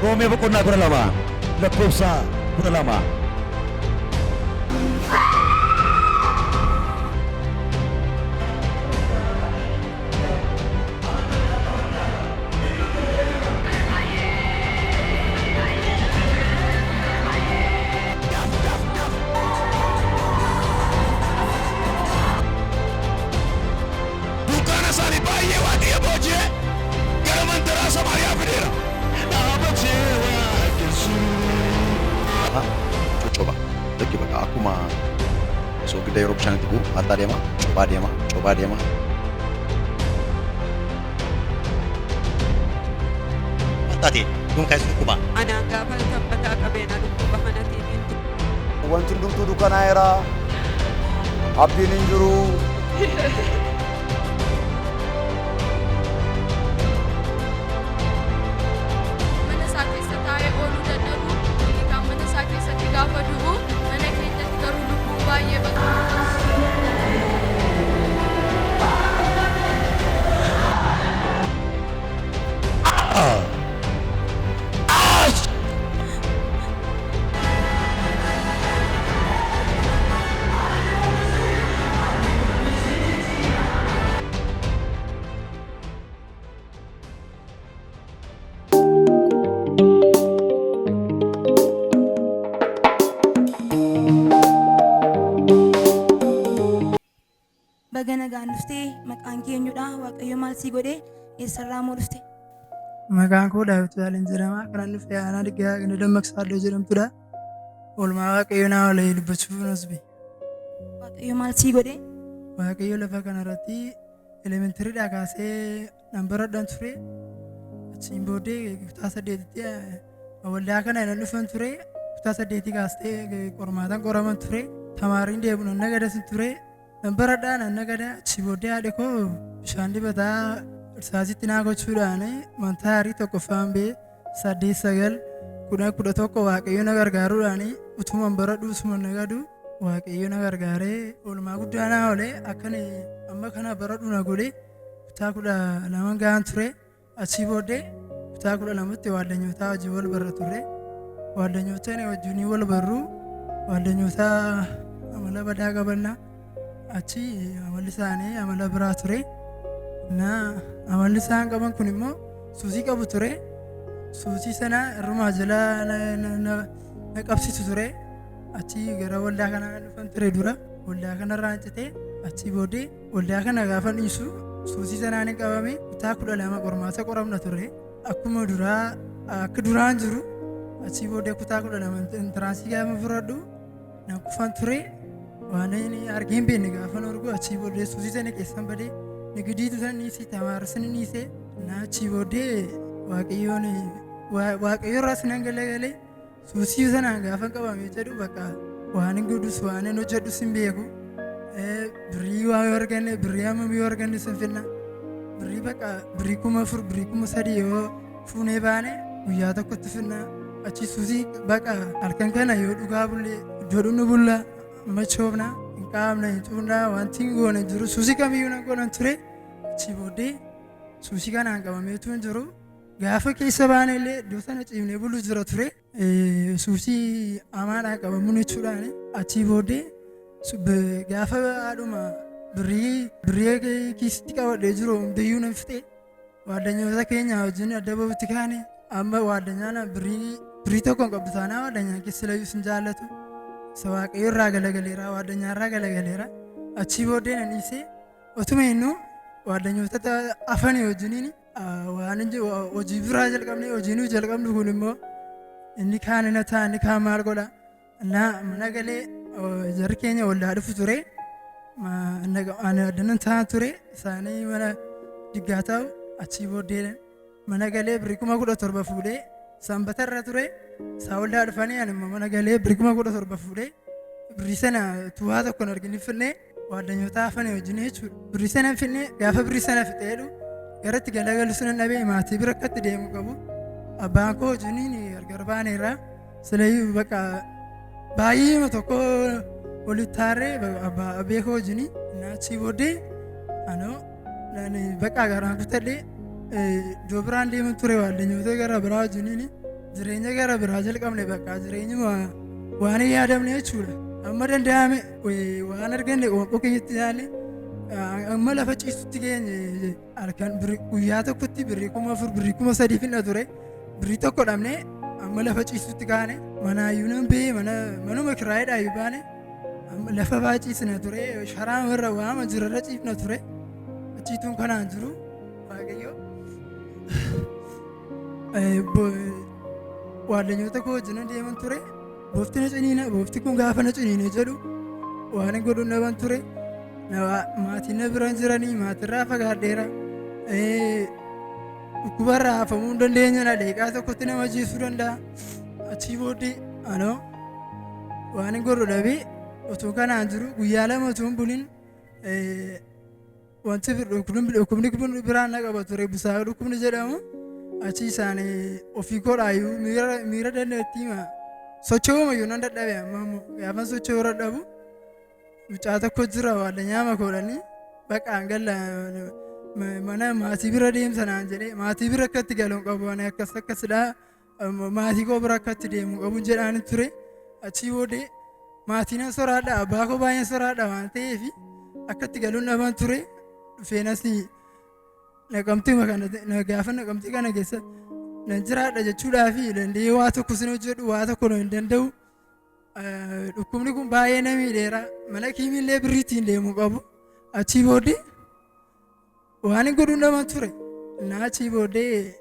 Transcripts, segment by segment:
Roomee boqonnaa 12 lakkoofsa 12. Dukkana isaanii baay'ee waa dhiyee boojjee gara mandaraa Samaariyaa fideera. Coba, lagi bakal aku mah so gede Eropa sana itu mata dia mah, coba dia mah. Mata dia, dong kayak suku mah. Anak kapal tempat kabena dukku bahana timin. Wanti hundumtuu dukkanaa'eera. Abdiin hin jiru. Mana isaa keessa taa'ee ooluu dadhabu, inni kaan mana isaa keessatti gaafa du'u, mana keenyatti garuu lubbuun baay'ee baqa. Bagana gaanduftee maqaan keenyudha waaqayyo maal sii godhee eessarraa moo dhufte? Maqaan koo Daawit Jaaleen jedhama. Kanan dhufe aanaa Diggaa Ganda Dammaqsaa Iddoo jedhamtudha. Oolmaa waaqayyo naa olee dubbachuuf nas be. Waaqayyo maal sii godhee? Waaqayyo lafa kanarratti elementariidhaa kaasee nan baradhan ture. Achiin booddee kutaa 8tti waldaa kana nan dhufan ture. Kutaa 8 kaastee qormaatan qoraman ture. Tamaariin deebiin nan nagadan ture. Nan baradhaa nan nagada achii booddee haadha koo bishaan dibataa irsaasitti naa gochuudhaan mantaarii tokkoffaan bee 8-9-10-11 waaqayyo na gargaaruudhaan utuman baradhu utuman nagadu waaqayyo na gargaaree oolmaa guddaa naa olee akkan amma kana baradhu na godhe kutaa 12 gahan ture. Achii booddee kutaa 12tti waaldanyootaa wajjin wal barra turre. Waaldanyootaan wajjin wal barru waaldanyootaa amala badaa qabannaa. Achi amalli isaanii amala biraa ture. Amalli isaan qaban kun immoo suusii qabu ture. Suusii sana irrumaa jala na qabsiisu ture. Achi gara waldaa kanaa dhufan ture dura. Waldaa kanarraa citee achii booddee waldaa kana gaafa dhiisu suusii sanaan hin qabame kutaa 12 qormaata qoramna ture. Akkuma duraa akka duraan jiru achii booddee kutaa 12 intiransii gaafa fudhadhu nan kufan ture. Waan inni argeen beekne gaafa argu achii booddee suusii sana keessan badee nigidiitu sana niisee tamaarsani niisee achii booddee waaqayyo irraa sinan galagalee suusii sanaan gaafa qabamee jedhu bakka waan hin godhus waan hin hojjedhus hin beeku. Birrii waa yoo arganne birrii hammam yoo arganne sin finna. Birrii bakka birrii 4,000 birrii 3,000 yoo fuunee baane guyyaa tokkotti finna. Achii suusii bakka halkan kana yoo dhugaa bullee iddoo dhunnu bulla. Machoofna hin qaamne hin xunnaa wanti hin goone jiru suusii kamiyyuu nan godhan ture. Achii booddee suusii kanaan qabameetu hin jiru. Gaafa keessa baane illee iddoo sana ciifnee bulu jira ture. Suusii amaadhaan qabamuun jechuudhaan achii booddee gaafa haadhuma birrii kiisitti qabadhee jiru biyyuu nan fixe. Waaddanyoota keenya wajjin adda bahutti kaane amma waaddanyaan birrii tokko hin qabdu taanaa waaddanyaan keessa layyuu sin jaallatu. Waaqayyo irraa galagaleera waaddanyaan irraa galagaleera. Achii booddee nan dhiisee otuma innuu waaddanyoota afanii wajjiniin waan hojii biraa jalqabne hojii nuyi jalqabnu kun immoo inni kaan na ta'a inni kaan maal godha. Mana galee jarri keenya waldaa dhufu ture. Addanan ta'an ture isaanii mana diggaa ta'u achii booddee mana galee birrii 17,000 fuudhee sanbata irra ture. Isaa waldaa dhufanii ani mana galee birrii 17,000 fuudhee birrii sana tuwaa tokkoon arginu finnee waaddanyoota hafanii wajjin jechuudha. Birrii sana finnee gaafa birrii sana fixeedhu gara itti galagalu sana dhabee maatii bira akka itti deemu qabu. Abbaan koo wajjiniin gargar baaneerra silayyuu bakka baay'eema tokko walitti taarree abbee koo wajjin achii booddee bakka garaan kutadhee iddoo biraan deeman ture waaddanyoota gara biraa wajjiniin jireenya gara biraa jalqabne bakka jireenyuma waan hin yaadamne jechuudha. Amma danda'ame waan arganne qoonqoo keenyatti ilaalle amma lafa ciisutti geenye halkan guyyaa tokkotti birrii 4,000 birrii 3,000 finna ture. Birrii tokko dhabne amma lafa ciisutti kaane manaayyuu nan bee manuma kiraayiidhaayyuu baane lafa baay'isna ture sharaan warra waama jirarra ciifna ture. Achiituun kanaan jiru waaqayyo waaddanyoota koo wajjin deeman ture. Boofti na ciniina boofti kun gaafa na ciniine jedhu waan hin godhuun dhaban ture. Maatiin na bira jiranii maatirraa fagaadheera. Dhukkubarraa hafamuu hin dandeenya na deeqaa tokkotti nama ajjeesuu danda'a. Achii booddee anoo waan hin godhu dhabee otoo kanaan jiru guyyaa lama otoo hin bulin wanti dhukkubni biraan na qaba ture busaa dhukkubni jedhamu achi isaan ofii koodhaayyuu miira dandeettii socho'umayyuu nan dadhabe amma immoo gaafa socho'uu dadhabu mucaa tokko jira waaddanyaa makoodhanii baqaan galla mana maatii bira deemsanaan jedhee maatii bira akkatti galuun qabu ani akkasidhaa maatii koo bira akkatti deemu qabuun jedhaan ture. Achii booddee maatii nan soraadha abbaa koo baay'een soraadha waan ta'eef akkatti galuun dhaban ture. Dhufeenas gaafa naqamtii kana keessa nan jiraadha jechuudhaa fi danda'ee waa tokko sin hojjedhu waa tokko hin danda'u. Dhukkubni kun baay'ee na miidheera mana kiimillee birriittiin deemuu qabu. Achii booddee waan hin godhuun dhaban ture. Achii booddee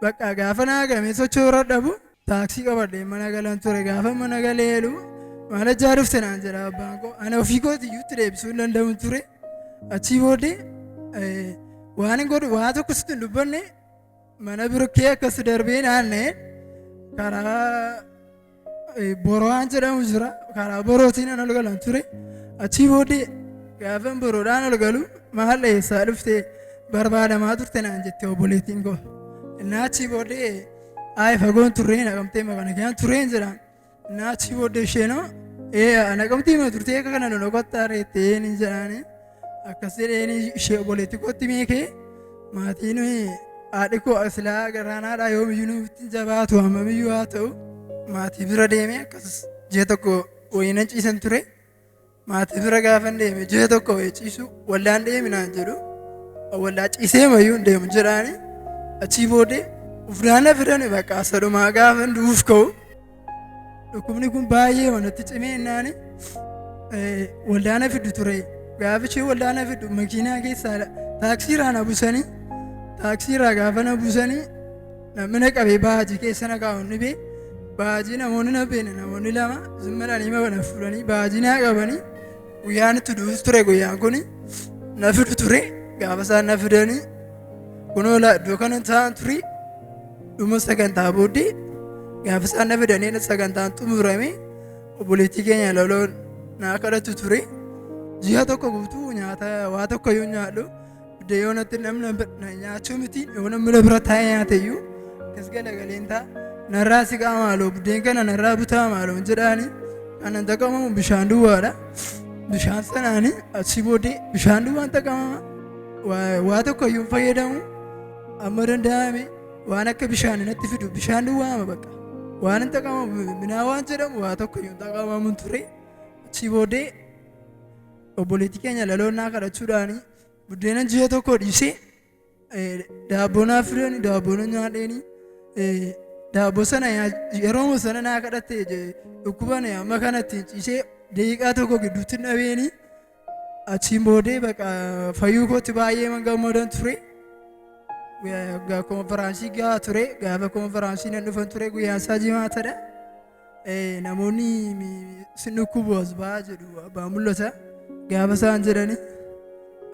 bakka gaafa naa gamee socho'uu dhabu taaksii qabadhee mana galan ture gaafa mana galeelu maal ijaaruuf sanaan jedha abbaan koo ana ofii kootiyyuutti deebisuu hin danda'u ture. Achii booddee waan hin godhu waa tokko sitti hin dubbanne mana birokkee akkas darbee naanna'ee karaa borowaan jedhamu jira karaa borootiin an ol galan ture. Achii booddee gaafa boroodhaan ol galu maal eessaa dhuftee barbaadamaa turte naan jette obboleettiin koo. Achii booddee fagoon turree naqamtee makana kiyaan turreen jedhaan. Achii booddee isheenoo naqamtii ma turtee akka kana lona qottaa reettee ni jedhaanii. Akkas jedheen ishee obboleetti kootti meekee maatiin haadhi koo silaa garaanaadhaa yoomiyyuu nutti jabaatu hammamiyyuu haa ta'u maatii bira deemee akkas ji'a tokko wayinan ciisan ture. Maatii bira gaafan deeme ji'a tokko wayii ciisu wallaan deeminaan jedhu wallaa ciisee mayyuu hin deemu jedhaanii. Achii booddee ufdaana fidan bakka sadhumaa gaafa duuf ka'u dhukkubni kun baay'ee wanatti cimee naani waldaana fiddu ture. Gaafichi waldaana fiddu makiinaa keessaa taaksiirraa na busanii taaksiirraa gaafa na busanii namni na qabee baajii keessa na kaa'uun bee baajii namoonni na beene namoonni lama zimmadhanii mana fuudhanii baajii naa qabanii guyyaan itti duus ture guyyaan kun na fidu ture gaafa isaan na fidanii kunoo iddoo kana ta'an ture dhuma sagantaa booddee gaafa isaan na fidanii sagantaan xumurame obboleettii keenya loloon naa kadhatu ture. Ji'a tokko guutuu nyaata waa tokko yoo nyaadhu yoo natti namni nyaachuu miti yoo namni bira taa'ee nyaateyyuu akkas galagaleen ta'a narraa siqaa maaloo buddeen kana narraa butaa maaloo jedhaanii kanan taqamamu bishaan duwwaadha. Bishaan sanaanii achii booddee bishaan duwwaan taqamama waa tokko iyyuu fayyadamu amma danda'ame waan akka bishaan natti fidu bishaan duwwaama bakka waan hin taqamamu minaa waan jedhamu waa tokko iyyuu taqamamu ture. Achii booddee obboleettii keenya laloonnaa kadhachuudhaani buddeena ji'a tokko dhiisee daabboo naaf fidanii daabboo na nyaadheeni daabboo sana yeroo sana naa kadhatte dhukkuban amma kanatti ciisee daqiiqaa tokko gidduutti dhabeeni. Achiin booddee bakka fayyuu kootti baay'ee gammadan ture. Konfiraansii gaa ture gaafa konfiraansii nan dhufan ture guyyaan isaa jimaatadha. Namoonni sin dhukkubu as ba'aa jedhu abbaa mul'ata. Gaafa isaan jedhanii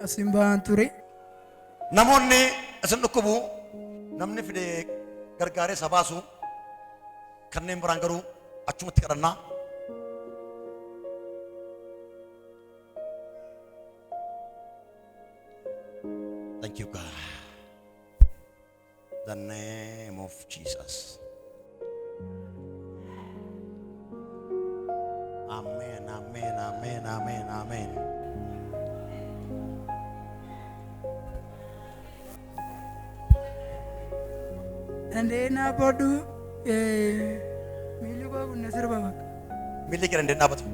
asin ba'an ture. Namoonni isin dhukkubu namni fide gargaaree isa baasu kanneen biraan garuu achumatti kadhannaa. Thank you God. The name of Jesus. Amen, amen, amen, amen, amen. Dandeenyaa booduu miilli koo kun na sirba bakka. Miilli kee dandeen dhaabatu.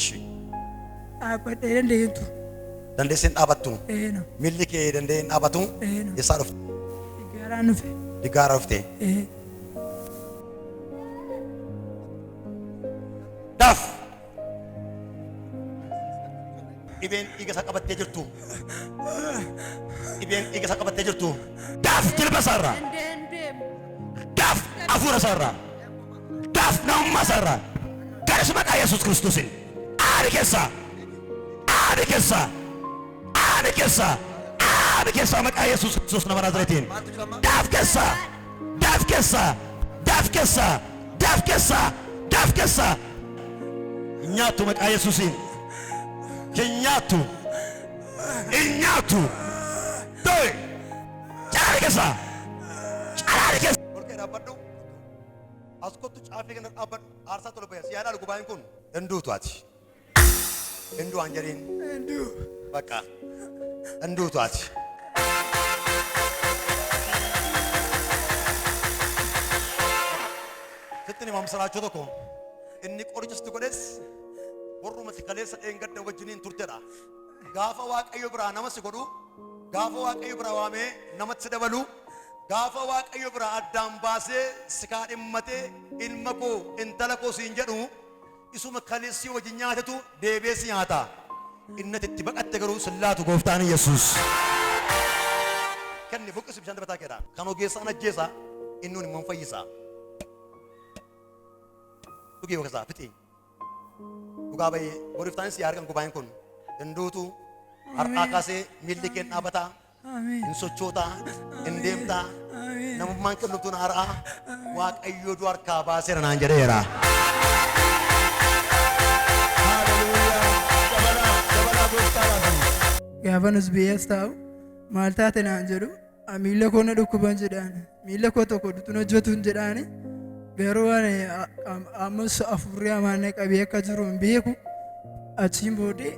Ishi. Dhaabbadhee dandeentu. Dandeesseen dhaabattu. No. Miilli kee dandeen dhaabatu. No. Eessaa dhufte? Gaaraan dhufe. Digaara dhufte. Daaf. Dhibeen dhiiga isaa qabattee jirtu. Dhibeen dhiiga isaa qabattee jirtu. Daaf jilba isaarraa. Daaf hafuura isaarraa. Daaf namummaa isaarraa. Garis maqaa Yesuus Kiristoosiin. Aadi keessaa. Aadi keessaa. Aadi keessaa. Aadi keessaa maqaa Yesuus Kiristoos nama Naazreetiin. Daaf keessaa. Daaf keessaa. Daaf keessaa. Daaf keessaa. Daaf keessaa. Nyaatu maqaa Yesuusiin. Kenyaatu. Inyaatu. Doi. Caraari keessaa. Caraari keessaa. Olkee dhaabbadhu. As kottu caafii kana dhaabbadhu. Aarsaa tola bayas. Yaadaan gubaa'in kun hinduutu ati. Hinduu aan jedhiin. Hinduu. Bakka. Hinduutu ati. Sitti ni mamsaraachuu tokko. Inni qorichasti godhes warrumatti kaleessa dheengadda wajjiniin turtedha. Gaafa Waaqayyo biraa nama si godhu, gaafa Waaqayyo biraa waamee namatti si dabalu, gaafa Waaqayyo biraa addaan baasee si kaadhimmatee ilma koo intala koo siin jedhu isuma kaleessi wajjin nyaatetu deebee si nyaata. Innati itti baqatte garuu sillaatu gooftaan Yesuus. Kenni buqqisi bishaan dabataa keedha. Kan ogeessaan ajjeesa innuun immoo fayyisa. Dhugee wakkasaa fixii. Dhugaa bahee boriftaanis yaa argan gubaa'in kun hinduutu har'aa kaasee miilli kee dhaabataa. Hin sochootaa. Hin deemtaa. Namummaan kennituun har'aa Waaqayyo du harkaa baaseera naan jedheera. Gaafa nus biyyaas taa'u maal taate naan jedhu miilla koo na dhukkuban jedhaan miilla koo tokko dutuun hojjetu hin jedhaani garuu ani ammas afurrii amaanna qabee akka jiru hin beeku achiin booddee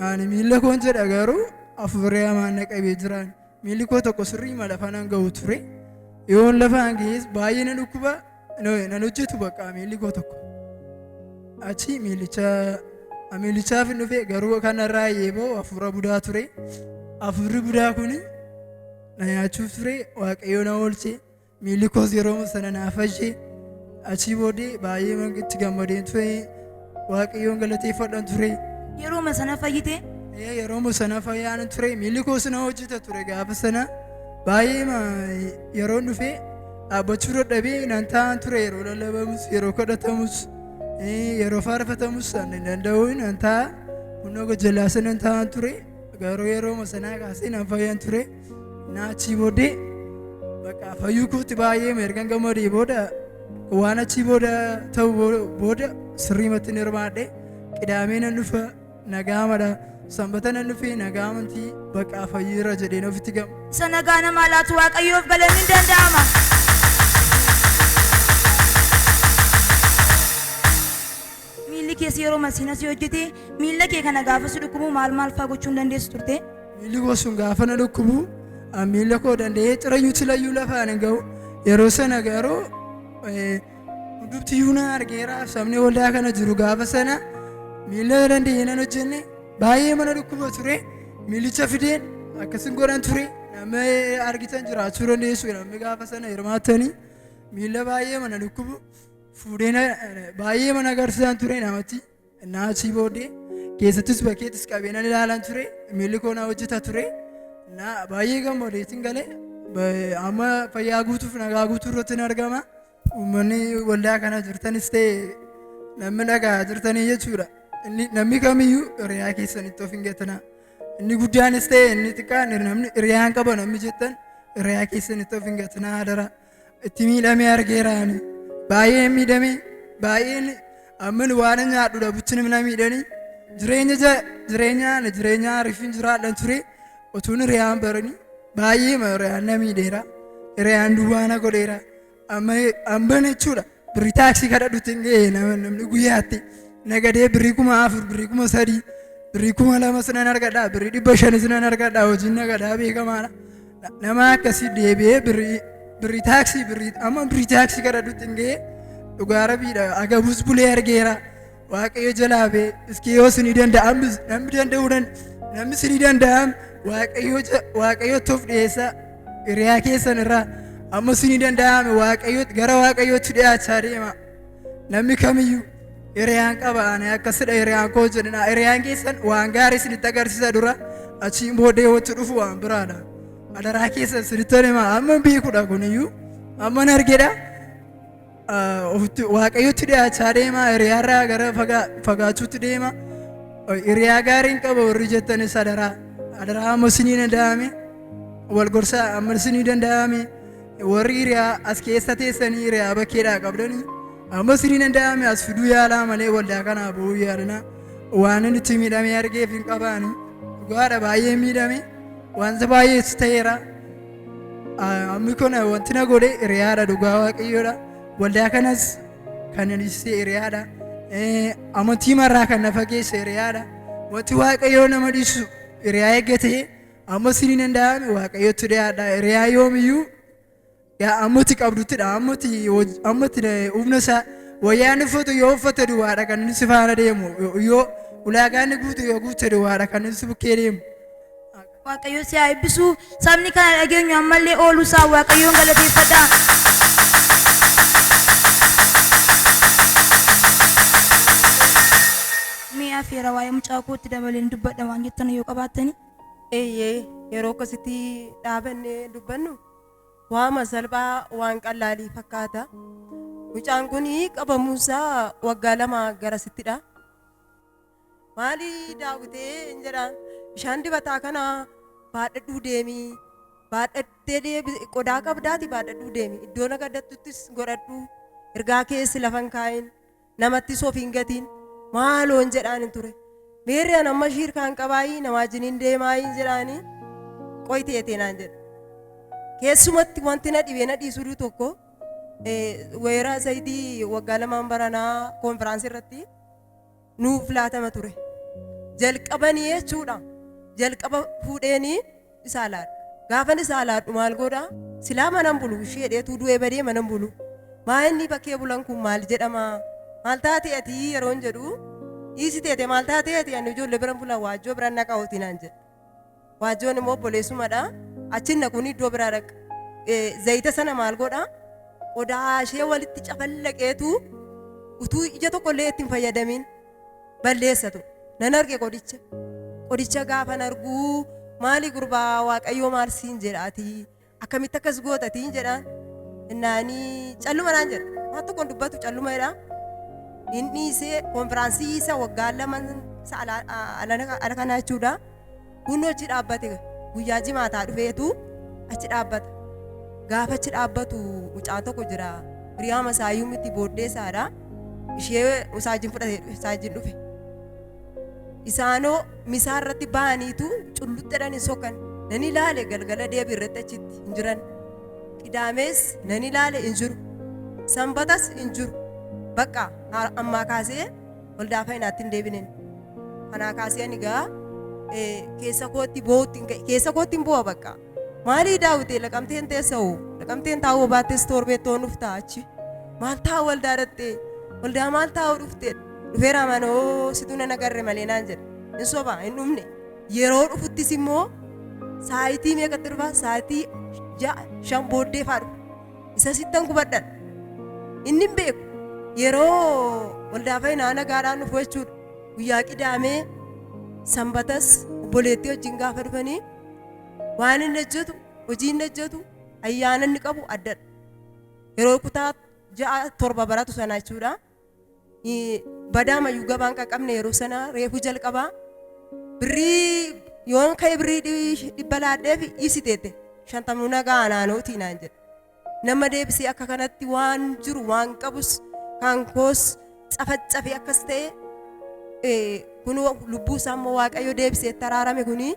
ani miilla koon jedha garuu afurrii amaanna qabee jiraan miilli koo tokko sirrii ma lafaan hanga'u ture yoon lafaan gees baay'ee na dhukkuba nan hojjetu bakka miilli koo tokko achi miilichaaf hin dhufe garuu kanarraa yeeboo hafuura budaa ture hafuurri budaa kun na nyaachuuf ture Waaqayyo na oolche miilli koos yeroo sana naaf fayye achii booddee baay'ee itti gammadeen ture Waaqayyoon galateeffadhan ture. Yeroo sana fayyite? Yeroo sana fayyaan ture miilli koos na hojjeta ture gaafa sana baay'ee yeroo dhufe dhaabbachuu dadhabee nan taa'an ture yeroo lallabamus yeroo kadhatamus yeroo faarfatamus hin danda'u nan taa'a kunoo gajjallaasa nan taa'an ture garuu yeroo sanaa kaasee nan fayyan ture na achii booddee bakka fayyuu kootti baay'ee ergan gammadee booda waan achii booda ta'u booda sirriimatti ni hirmaadhe qidaamee nan dhufa nagaamadha sanbata nan dhufee nagaa amantii bakka fayyiira jedheen ofitti gamu. Isa nagaa namaa laatu Waaqayyoof galanni ni danda'ama. Miilli keessa yeroo masiina si hojjete miilla kee kana gaafa si dhukkubu maal fa'aa gochuu hin dandeessu turte? Miilli koo sun gaafa na dhukkubu miilla koo danda'ee cirayyuu tilayyuu lafaan hin ga'u yeroo sana garuu hundubtiyyuu na argeera sabni waldaa kana jiru gaafa sana miilla danda'ee nan hojjenne baay'ee mana dhukkuba ture miilicha fideen akkasin godhan ture nama argitan jiraachuu dandeessu namni gaafa sana hirmaattanii miilla baay'ee mana dhukkubu fuudhee baay'ee mana agarsiisan ture namatti naachii booddee keessattis bakkeettis qabeenan ilaalan ture miilli koo na hojjeta ture baay'ee gammadeetiin galee amma fayyaa guutuuf nagaa guutuu irratti hin argama uummanni waldaa kana jirtanis ta'e namni dhagaa jirtanii jechuudha. Namni kamiyyuu hiriyaa keessanitti of hin gatanaa. Inni guddaanis ta'e inni xiqqaan namni hiriyaan qaba namni jettan hiriyaa keessanitti of hin gatanaa hadara. Itti miidhamee argeeraan baay'ee miidhamee baay'een amman waan nyaadhu dhabutti namna miidhanii jireenyaa rifin jiraadhan ture otuun hiriyaan baranii baay'ee hiriyaan na miidheera. Hiriyaan duwwaana godheera. Amman jechuudha birrii taaksii kadhadhutti hin ga'e namni guyyaatti. Nagadee birrii 4,000 birrii 3,000 birrii 2,000 sinan argadha birrii 500 sinan argadha hojiin nagadaa beekamaadha nama akkasii deebi'ee birrii birrii taaksii amma birrii taaksii gara dutti dhugaa Rabbiidha agabus bulee argeera waaqayyo jalaa bee iski yoo sinii danda'am namni danda'uu namni sinii danda'am waaqayyo toof dhiyeessa hiriyaa keessan irraa amma sinii danda'ame gara waaqayyootti dhiyaachaa deema namni kamiyyuu hiriyaan qaba ani akkasidha hiriyaan koo jedhina hiriyaan keessan waan gaarii isinitti agarsiisa dura achiin booddee watti dhufu waan biraadha adaraa keessan isinitti hima amma beekudha kuniyyuu amma argedha waaqayyotti dhiyaachaa deema hiriyaarraa gara fagaachuutti deema hiriyaa gaariin qaba warri jettanis adaraa amma isinii danda'ame wal gorsaa amma isinii danda'ame warri hiriyaa as keessa teessanii hiriyaa bakkeedhaa qabdanii amma isinii danda'ame as fiduu yaalaa malee waldaa kanaa bu'uu yaalina waan inni itti miidhamee argeef hin qabaani dhugaadha baay'ee miidhame wanta baay'ees ta'eera ammi kun wanti na godhe hiriyaadha dhugaa waaqayyoodha waldaa kanas kan inni hiriyaadha amantii marraa kan na fageesse hiriyaadha wanti waaqayyoo nama dhiisu hiriyaa eeggatee amma isinii danda'ame waaqayyotti dhiyaadha hiriyaa yoomiyyuu yaa ammatti qabduttidha ammatti humna isaa wayyaan uffatu yoo uffate duwwaadha kan inni si faana deemu yoo ulaagaan guutu yoo guute duwwaadha kan inni si bukkee deemu. Waaqayyo si haa eebbisu sabni kana dhageenyu ammallee ooluu isaa waaqayyoon galateeffadha. Mi'a feera waa'ee mucaa kootti dabaleen dubbadha waan jettan yoo qabaattani. Yeroo akkasitti dhaabannee dubbannu waama salphaa waan qallaalii fakkaata. Mucaan kun qabamuusaa waggaa 2 garasittidha. Maali daawwitee hin jedhaan bishaan dibataa kana baadhadhuu deemii baadhattee qodaa qabdaati baadhadhuu deemii iddoo nagadatuttis godhadhuu ergaa keessi lafan kaa'in namattis of hin gatiin maaloon jedhaan hin ture. Meerreen amma shirkaan qabaayii nama wajjiniin deemaayii jedhaanii qoyteetee naan jedha. Keessumatti wanti na dhibee na dhiisuu tokko weeraa zayitii waggaa 2 baranaa konfiraansii irratti nuuf laatama ture. Jalqabanii jechuudha. Jalqaba fuudheenii isaa laadha. Gaafan isaa laadhu maal godhaa? Silaa manan bulu ishee dheetuu du'ee badee manan bulu. Maa inni bakkee bulan kun maal jedhama? Maal taatee ati yeroo hin jedhu dhiisi teete maal taatee ati ani ijoollee biran bulan waajjoo biran naqaa ootii naan jedha. Waajjoon immoo obboleessumadha. Achin naquun iddoo biraa dhaqa. Zayita sana maal godhaa? Qodaa ishee walitti cafallaqeetu utuu ija tokkollee ittiin fayyadamiin balleessatu. Nan arge qodicha gaafan arguu maali gurbaa waaqayyoo maal siin jedhaati akkamitti akkas gootatiin jedhaan innaanii calluma naan jedha waan tokkoon dubbatu calluma jedha inni isee konfiraansii isa waggaa 2 ala kana jechuudha kunoo achi dhaabbate guyyaa jimaataa dhufeetu achi dhaabbata gaafa achi dhaabbatu mucaan tokko jira hiriyaa masaayyuu miti booddeessaadha ishee usaajin fudhatee usaajin dhufe. Isaanoo misaa irratti ba'aniitu culluxxedhan hin sokkan nan ilaale galgala deebii irratti achitti hin jiran qidaamees nan ilaale hin jiru sanbatas hin jiru bakka ammaa kaasee waldaa faayinaatti hin deebinen kanaa kaasee ani gaa keessa kootti hin bu'a bakka maalii daawwitee laqamteen teessa'u laqamteen taa'uu baattees torbeettoon dhuftaa achi maal taa'u waldaa dhattee waldaa maal taa'u dhuftee dhufeera manoo situ na nagarre malee naan jedha hin soba hin dhumne yeroo dhufuttis immoo saayitii meeqatti dhufa saayitii 5 booddee faadhu isa sittan kubadhan inni hin beeku yeroo waldaa faayinaa nagaadhaan dhufu jechuudha guyyaa qidaamee sanbatas obboleettii wajjin gaafa dhufanii waan inni hojjetu hojii inni hojjetu ayyaana inni qabu addadha yeroo kutaa 6-7 baratu sana jechuudha. Badaamayyuu gabaan qaqqabne yeroo sana reefu jalqabaa birrii yoon ka'e birrii 100 laadheef ibsiteette 50 nagaa naannootii naan jedha nama deebisee akka kanatti waan jiru waan qabus kan koos cafaccafe akkas ta'e kun lubbuu isaa immoo waaqayyo deebisee taraarame kuni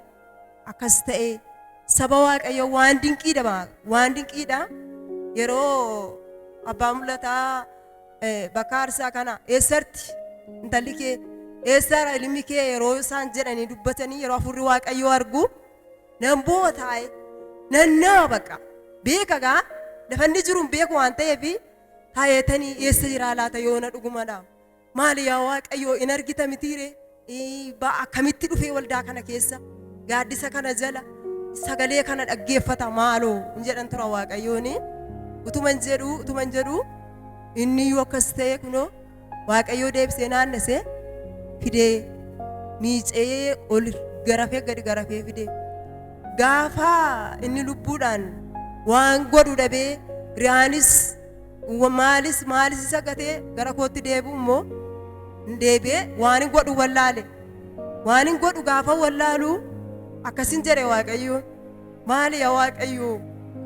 akkas ta'e saba waaqayyo waan dinqiidha yeroo abbaa mul'ataa bakka aarsaa kana eessatti intalli kee eessaara ilmi kee yeroo isaan jedhanii dubbatanii yeroo afurri waaqayyoo argu nan bootaa'e nan nama bakka beekagaa lafanni jiru hin beeku waan ta'eef taayetanii eessa jira laata yoona dhugumadha. Maali yaa Waaqayyoo in argita mitiire akkamitti dhufee waldaa kana keessa gaaddisa kana jala sagalee kana dhaggeeffata maaloo hin jedhan tura Waaqayyooni. Utuman jedhu inni yoo akkas ta'e kunoo Waaqayyoo deebisee naannasee fidee miicee ol garafee gadi garafee fidee gaafa inni lubbuudhaan waan godhu dhabee riyaanis maalis isa gatee gara kootti deebi'u immoo deebi'ee waan hin godhu wallaale waan hin godhu gaafa wallaalu akkasin jedhe Waaqayyoo maali yaa Waaqayyoo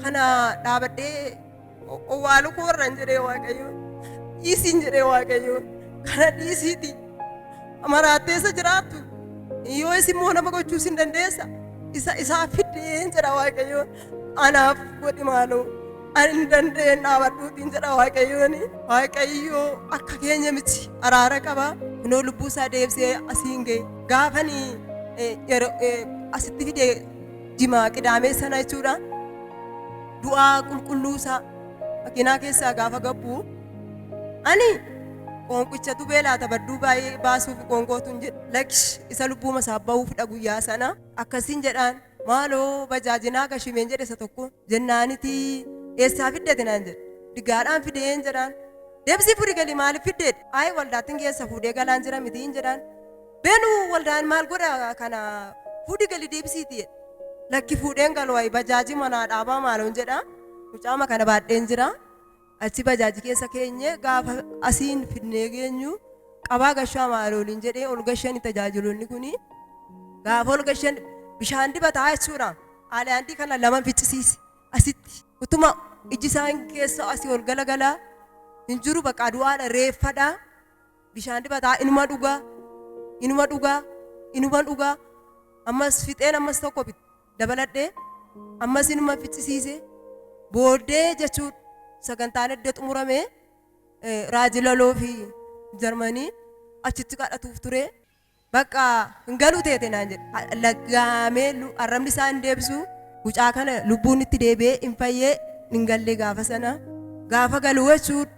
kana dhaabadhee owwaalu koorran jedhe Waaqayyoo dhiisiin jedhe Waaqayyoo kana dhiisiiti amaraatteessa jiraattu yoo isin immoo nama gochuus hin dandeessa isaa fiddeen jedha Waaqayyoo anaaf godhi maaloo ani hin dandeenye dhaabadhuutiin jedha Waaqayyooni. Waaqayyoo akka keenya miti araara qaba kunoo lubbuu isaa deebisee asiin ga'e gaafanii asitti fidee jimaa qidaamee sana jechuudha du'aa qulqulluu isaa makiinaa keessaa gaafa gabbu ani qoonqichatu beelaata badduu baay'ee baasuuf qoonqootuun jedhe lakki isa lubbuuma isaa ba'uuf dha guyyaa sana akkasiin jedhaan maaloo bajaajinaa gashimeen jedhe isa tokko jennaaniti eessaa fiddete naan jedhe digaadhaan fideen jedhaan deebisii fuudhii galii maaliif fiddeedha ayi waldaattiin keessa fuudhee galaan jira mitiin jedhaan beenuu waldaan maal godha kana fuudhii galii deebisiiti jedhe lakki fuudheen galuu ayi bajaajii manaa dhaabaa maaloon jedha mucaama kana baadheen jira achi bajaaji keessa keenye gaafa asiin fidnee geenyu qabaa gashaa maalooliin jedhee ol gashanii tajaajiloonni kuni gaafa ol gashan bishaan dibataa jechuudha aalaandii kana lama ficcisiisi asitti utuma iji isaan keessa asii ol galagalaa hin jiru bakka du'aadha reeffadha bishaan dibataa inuma dhugaa ammas fixeen ammas tokko dabaladhee ammas inuma ficcisiise booddee jechuudha sagantaan edda xumurame raajilaloo fi jarmanii achitti kadhatuuf ture bakka hin galuu teete naan jedhe laggaamee arrabni isaa hin deebisu mucaa kana lubbuun itti deebi'ee hin fayyee hin gallee gaafa sana gaafa galuu jechuudha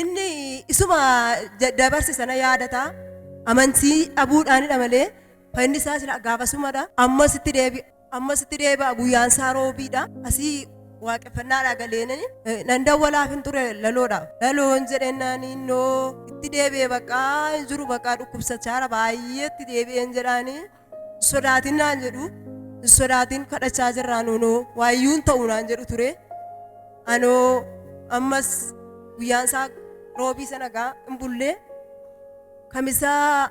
inni isuma dabarse sana yaadata amantii dhabuudhaanidha malee fayyinni isaa sila gaafa sumadha ammas itti deebi'a guyyaan isaa roobiidha asii waaqeffannaadhaa galeenani nan dawwalaaf hin ture laloon jedhennaan innoo itti deebi'ee baqqaa hin jiru baqqaa dhukkubsachaara baay'eetti deebi'een jedhaanii sodaatiin naan jedhu sodaatiin kadhachaa jirraa nuunoo waayyuun ta'u naan jedhu ture anoo ammas guyyaan isaa roobii sana gaa hin bullee kamisaa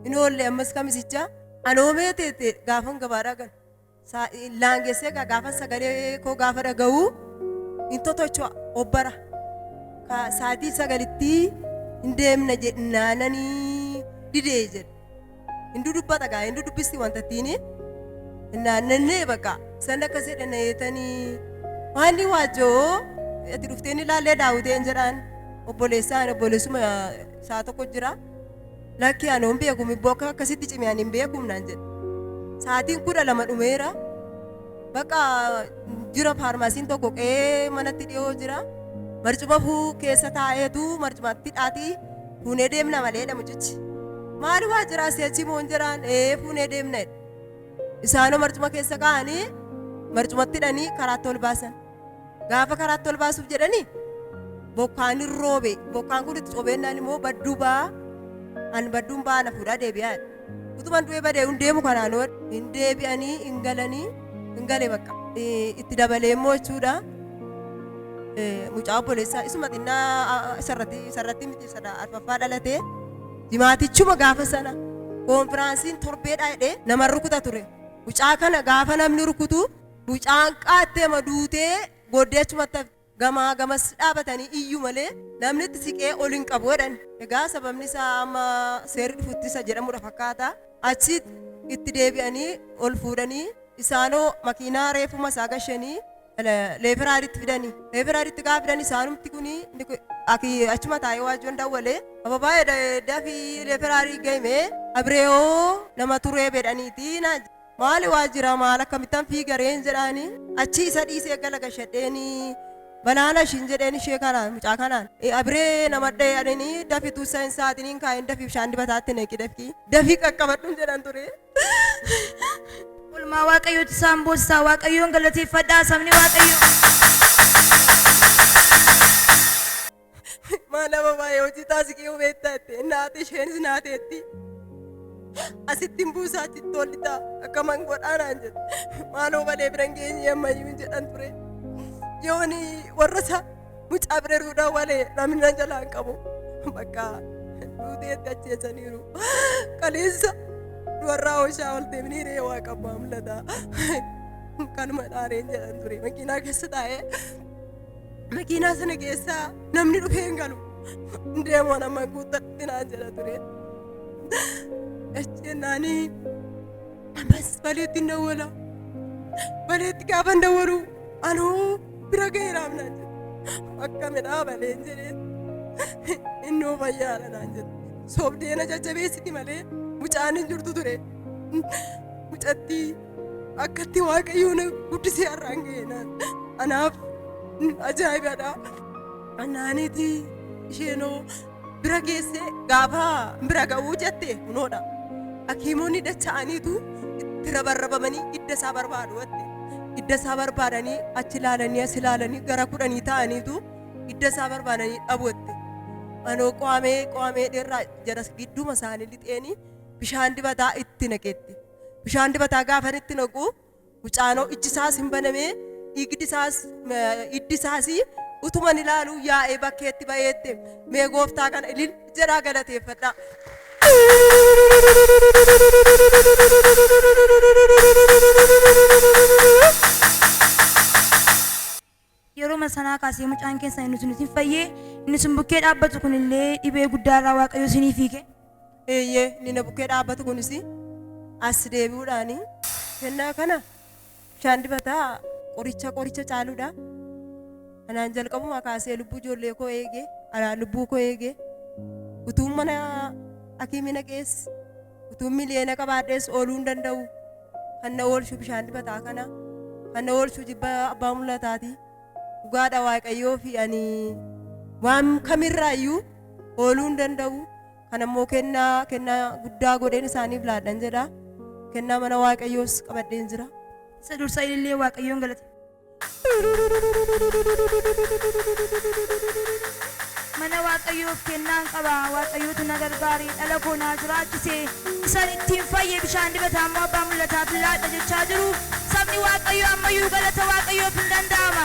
hin oolle ammas kamisicha anoo meeteete gaafan gabaadhaa gal laangeessee gaafa sagalee koo gaafa dhaga'u hin totochua obbara saatii sagalitti hin deemna jedhinaananii didee jedhe hin dudubbata gaa hin dudubbisti wantattiini naannannee bakka san akkas jedhaneetanii waanni waajjoo ati dhufteen ilaallee daawwiteen jedhaan obboleessuma isaa tokko jira lakki anoon beekum ibboo akka akkasitti cimiyaan hin beekum naan jedhe saatiin 12 dhumeera bakka jira faarmaasiin tokko qee manatti dhiyoo jira marcuma keessa taa'eetu marcumatti dhaatii fuunee deemna maleedha mucichi maali waa jira si'achi moon jiraan fuunee deemna isaanoo marcuma keessa kaa'anii marcumatti hidhanii karaatti ol baasan gaafa karaatti ol baasuuf jedhanii bokkaan hin roobe bokkaan kun itti cobeennaan immoo badduun baana fuudhaa deebi'aa utuman du'ee badee hin deemu kanaan hin deebi'anii hin galee bakka itti dabalee immoo jechuudha mucaa obboleessaa isuma xinnaa isarratti miti arfaffaa dhalatee jimaatichuma gaafa sana koonfiraansiin torbeedhaa jedhee nama rukuta ture mucaa kana gaafa namni rukutu mucaan qaatteema duutee goddeechumatti gamas dhaabatanii iyyuu malee namni itti siqee ol hin qabu jedhan egaa sababni isaa amma seerri dhufutti isa jedhamudha fakkaata achi itti deebi'anii ol fuudhanii isaanoo makiinaa reefuma isaa gashanii leeferaaritti fidanii leeferaaritti gaa fidan isaanumti kuni achuma taa'ee waajjoon dawwalee ababaayee dafii leeferaarii geemee abreeyoo nama turee bedhaniiti maali waajjira maal akkamittan fiigareen jedhaani achi isa dhiisee galaga shadheeni banaana shin jedheen ishee kanaan mucaa kanaan abiree namadhee adanii dafitu saayinsaatiniin kaa'een dafiif bishaan dibataatti neeqi dafii qaqqabadhuun jedhan ture. Olmaa waaqayyooti isaan boonsaa waaqayyoon galateeffadhaa sabni waaqayyoo. Mana babaayee hojii taasisaa hubeettaatti naati isheenis naateetti. Asittiin buusaa achitti tollitaa akkaman godhaanaan jedhu maaloo balee biran geenye ammayyuu jedhan ture. Yooni warra isaa mucaa bira duudhaa walee namni jalaan qabu bakka duuteetti ajjeesaniiru. Kaleessa warraa hooshaa ol deemnii ree waa qabbaa mul'ata. Kanuma dhaareen jedhan ture makiinaa keessa taa'ee makiinaa sana keessaa namni dhufee hin galu deemoo nama guuttatti naan jedha ture. Ejjennaanii ammas baleetti hin dawwala baleetti gaafa hin dawwalu anuu bira ga'eeraaf naan jedhu akka midhaa baleen jedheen innoo fayyaadha naan jedhu soobdeena jajjabeessiti malee mucaan hin jirtu ture mucatti akkatti waaqayyoon guddisee har'aan ga'e anaaf ajaa'ibadha. Annaaniiti isheenoo bira geessee gaafa bira ga'uu jette kunoodha. Hakiimonni dacha'aniitu itti rabarrabamanii hidda isaa barbaadu watte. Hidda isaa barbaadanii achi ilaalanii as ilaalanii gara 10 ta'aniitu hidda isaa barbaadanii dhabuutte. Anoo qo'amee dheeraa jaras gidduma isaanii lixeenii bishaan dibataa itti naqetti. Bishaan dibataa gaafa itti naqu mucaanoo ijji isaas hin banamee hiddi isaas utuman ilaalu yaa'ee bakkeetti ba'eette mee gooftaa kana ilil jedhaa galateeffadha. Yeroo masanaa kaasee mucaan keessan inni sun fayyee inni sun bukkee dhaabbatu kunillee dhibee guddaarraa waaqayyo isinii fiige. Eeyyee inni na bukkee dhaabbatu kunis as deebi'uudhaani kennaa kana bishaan dibataa qoricha caaluudha. Anaan jalqabuma kaasee lubbuu ijoollee koo eege anaan lubbuu koo eege utuun mana hakiimina keessa utuun miliyoona qabaadhees ooluu hin danda'u. Kan na oolchu bishaan dibataa kana kan na oolchu jibba abbaa mul'ataati. Dhugaadha waaqayyoo fi ani waan kamirraayyuu ooluu hin danda'u. Kan ammoo kennaa guddaa godheen isaaniif laadhan jedha. Kennaa mana waaqayyoos qabadheen jira. Isa dursa ilillee waaqayyoon galate. Mana waaqayyoof kennaan qaba waaqayyootu na gargaaree dhala koo naa jiraachisee isaan ittiin fayyee bishaan dibataa ammoo abbaa mul'ataaf laadha jechaa jiru sabni waaqayyoo ammayyuu galata waaqayyoof hin danda'ama.